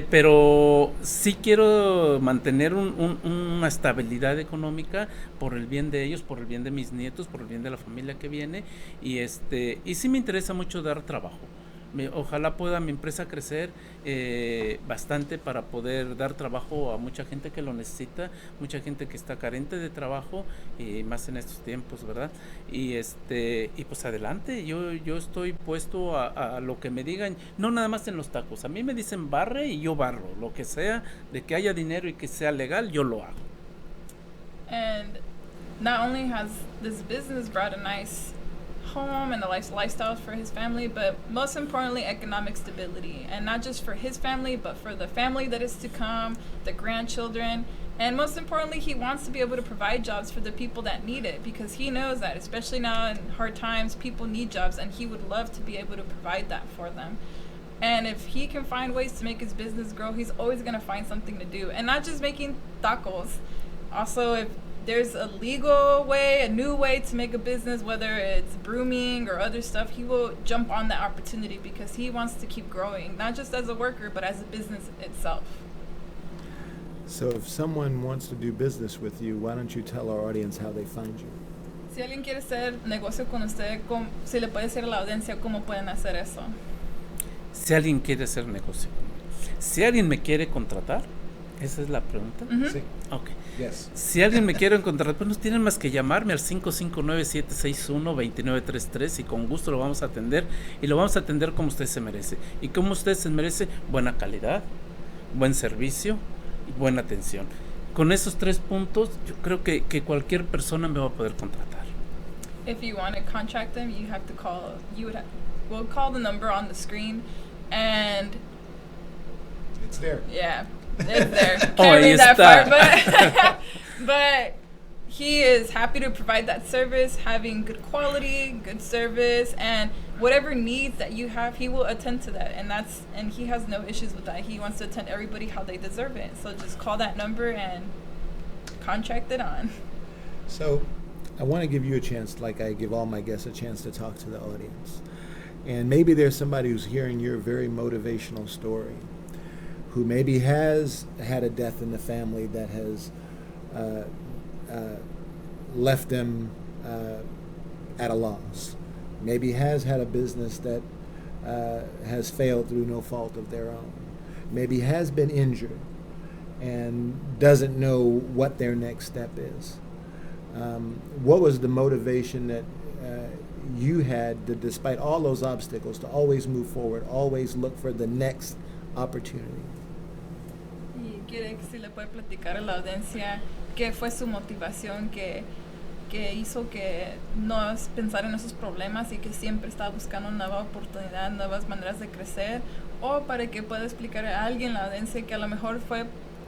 pero sí quiero mantener una estabilidad económica por el bien de ellos, por el bien de mis nietos, por el bien de la familia que viene y sí me interesa mucho dar trabajo. Ojalá pueda mi empresa crecer bastante para poder dar trabajo a mucha gente que lo necesita, mucha gente que está carente de trabajo y más en estos tiempos, ¿verdad? Y pues adelante, yo estoy puesto a lo que me digan, no nada más en los tacos, a mí me dicen barre y yo barro, lo que sea, de que haya dinero y que sea legal, yo lo hago. And not only has this business brought a nice home and a lifestyle for his family, but most importantly, economic stability, and not just for his family, but for the family that is to come, the grandchildren, and most importantly, he wants to be able to provide jobs for the people that need it, because he knows that, especially now in hard times, people need jobs, and he would love to be able to provide that for them. And if he can find ways to make his business grow, he's always going to find something to do, and not just making tacos. Also, if there's a legal way, a new way to make a business, whether it's brooming or other stuff, he will jump on that opportunity because he wants to keep growing, not just as a worker, but as a business itself. So if someone wants to do business with you, why don't you tell our audience how they find you? Si alguien quiere hacer negocio con usted, si le puede decir a la audiencia cómo pueden hacer eso. Si alguien quiere hacer negocio, si alguien me quiere contratar, ¿esa es la pregunta? Mm-hmm. Sí. Ok. Yes. Si alguien me quiere contratar, pues no tienen más que llamarme al 559-761-2933 y con gusto lo vamos a atender y lo vamos a atender como usted se merece. Y como usted se merece, buena calidad, buen servicio y buena atención. Con esos 3 puntos, yo creo que cualquier persona me va a poder contratar. If you want to contract them, you have to call. We'll call the number on the screen, and It's there. yeah, it's there. Oh, Can't ahí read that está. part, but he is happy to provide that service, having good quality, good service, and whatever needs that you have, he will attend to that, and he has no issues with that. He wants to attend everybody how they deserve it. So just call that number and contract it on. So I want to give you a chance, like I give all my guests a chance to talk to the audience. And maybe there's somebody who's hearing your very motivational story, who maybe has had a death in the family that has left them at a loss. Maybe has had a business that has failed through no fault of their own. Maybe has been injured and doesn't know what their next step is. What was the motivation that you had, to, despite all those obstacles, to always move forward, always look for the next opportunity. Y quiere que si le puede platicar a la audiencia qué fue su motivación que hizo que no pensar en esos problemas y que siempre está buscando una nueva oportunidad, nuevas maneras de crecer, o para que pueda explicar a alguien, la audiencia, que a lo mejor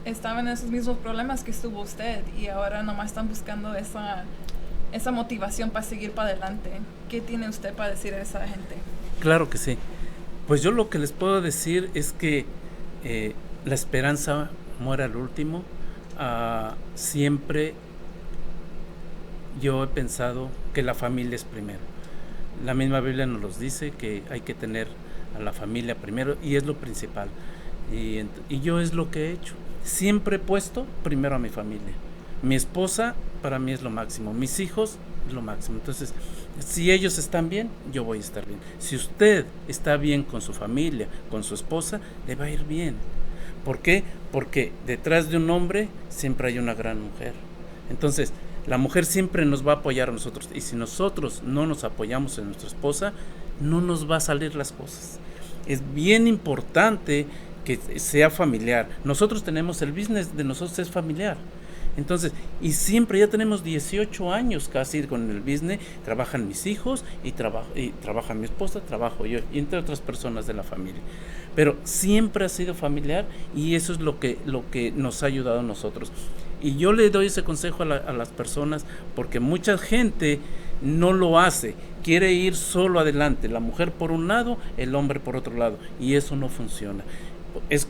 estaba en esos mismos problemas que estuvo usted y ahora nomás están buscando esa motivación para seguir para adelante. ¿Qué tiene usted para decir a esa gente? Claro que sí. Pues yo lo que les puedo decir es que la esperanza muere al último. Siempre yo he pensado que la familia es primero. La misma Biblia nos los dice que hay que tener a la familia primero y es lo principal. Y yo es lo que he hecho. Siempre he puesto primero a mi familia. Mi esposa para mí es lo máximo. Mis hijos es lo máximo. Entonces, si ellos están bien, yo voy a estar bien. Si usted está bien con su familia, con su esposa, le va a ir bien. ¿Por qué? Porque detrás de un hombre siempre hay una gran mujer. Entonces, la mujer siempre nos va a apoyar a nosotros. Y si nosotros no nos apoyamos en nuestra esposa, no nos va a salir las cosas. Es bien importante que sea familiar. Nosotros tenemos el business de nosotros es familiar. Entonces, y siempre ya tenemos 18 años casi con el business, trabajan mis hijos y trabaja mi esposa, trabajo yo, y entre otras personas de la familia. Pero siempre ha sido familiar y eso es lo que nos ha ayudado a nosotros. Y yo le doy ese consejo a las personas porque mucha gente no lo hace, quiere ir solo adelante, la mujer por un lado, el hombre por otro lado, y eso no funciona. Es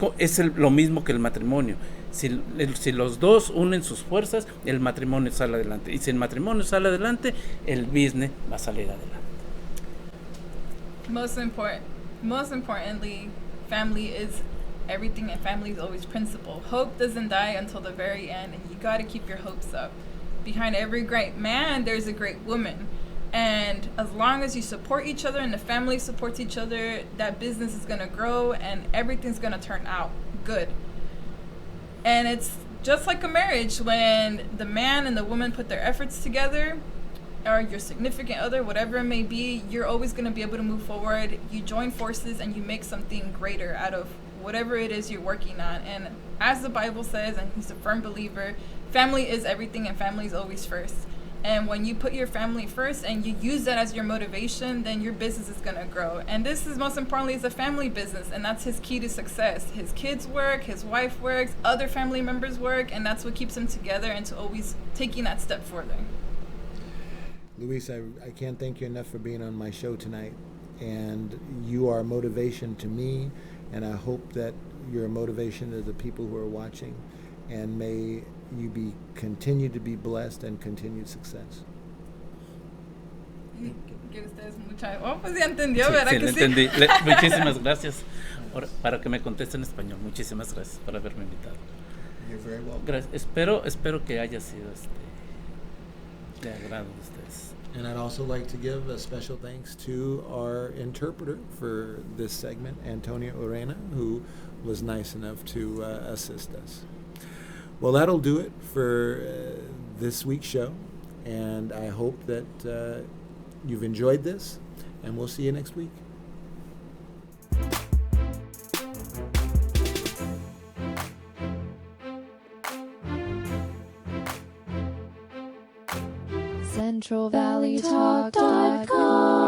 lo mismo que el matrimonio. Si los dos unen sus fuerzas, el matrimonio sale adelante. Y si el matrimonio sale adelante, el business va a salir adelante. Most importantly, family is everything, and family is always principle. Hope doesn't die until the very end, and you got to keep your hopes up. Behind every great man, there's a great woman. And as long as you support each other and the family supports each other, that business is going to grow and everything's going to turn out good. And it's just like a marriage. When the man and the woman put their efforts together, or your significant other, whatever it may be, you're always going to be able to move forward. You join forces and you make something greater out of whatever it is you're working on. And as the Bible says, and he's a firm believer, family is everything and family is always first. And when you put your family first and you use that as your motivation, then your business is going to grow. And this is most importantly is a family business, and that's his key to success. His kids work, his wife works, other family members work, and that's what keeps him together and to always taking that step further. Luis, I can't thank you enough for being on my show tonight. And you are a motivation to me, and I hope that you're a motivation to the people who are watching. And may you continue to be blessed and continued success. Que ustedes pues ya entendió, Sí, ¿verdad sí, que sí? entendí. Muchísimas gracias para que me conteste en español. Muchísimas gracias por haberme invitado. You're very welcome. Gracias. Espero que haya sido de agrado de ustedes. And I'd also like to give a special thanks to our interpreter for this segment, Antonia Urena, who was nice enough to assist us. Well, that'll do it for this week's show, and I hope that you've enjoyed this, and we'll see you next week. CentralValleyTalk.com